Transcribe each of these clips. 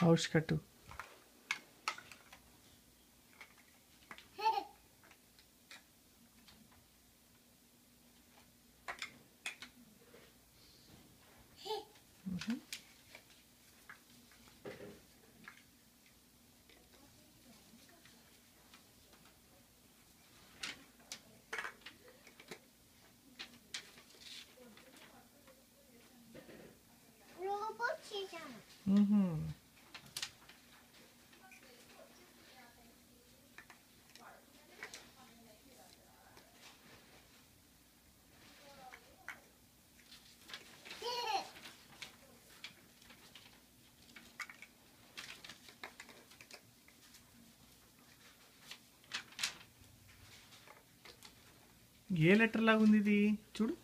House కట్టు. ఏ letter లాగుంది ఇది? చూడు,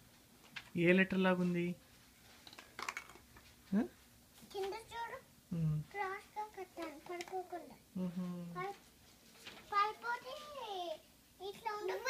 ఏ లెటర్ లాగుంది? కింద చూడు, క్రాస్ గా కట్టాను పడుకోకుండా. పడిపోతే ఇట్లా ఉంటుంది.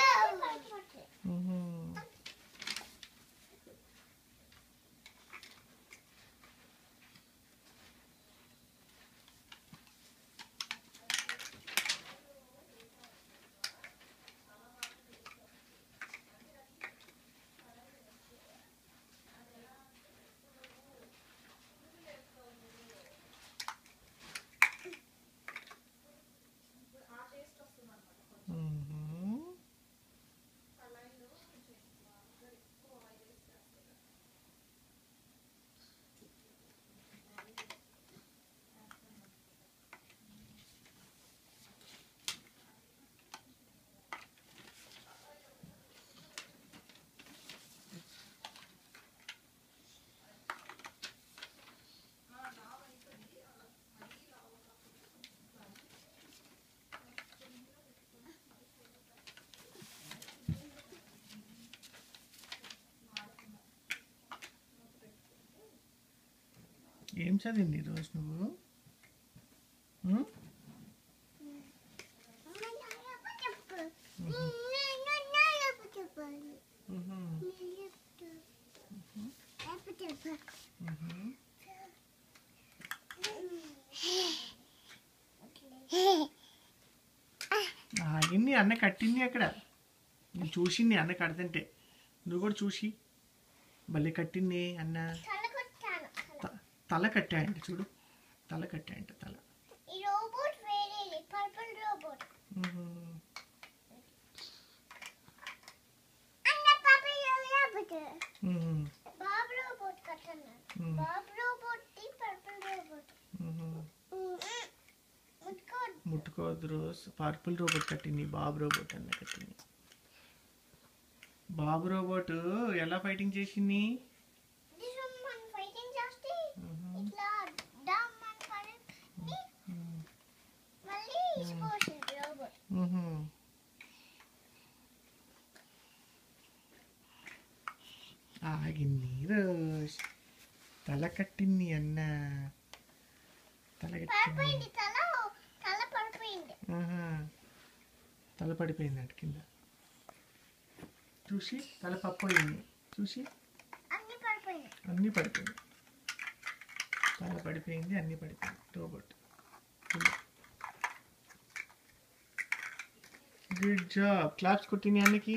ఏం చదివింది ఈరోజు నువ్వు? ఆగింది, అన్న కట్టింది అక్కడ. నేను చూసింది అన్న కడుతుంటే, నువ్వు కూడా చూసి భలే కట్టింది అన్న. తల కట్టాయంట చూడు, తల కట్టాయంట తల. ముట్టుకోవద్దు రోజ్. పర్పుల్ రోబోట్ కట్టింది, బాబు రోబోట్ అన్న కట్టింది. బాబు రోబోట్ ఎలా ఫైటింగ్ చేసింది? ఆగింది రోజ్, తల కట్టింది అన్న. తల కట్టింది, తల పడిపోయింది అంట కింద. చూసి తల పడిపోయింది, చూసి అన్నీ పడిపోయింది. తల పడిపోయింది, అన్నీ పడిపోయింది. Robot good job. క్లాప్స్ కొట్టింది అన్నకి.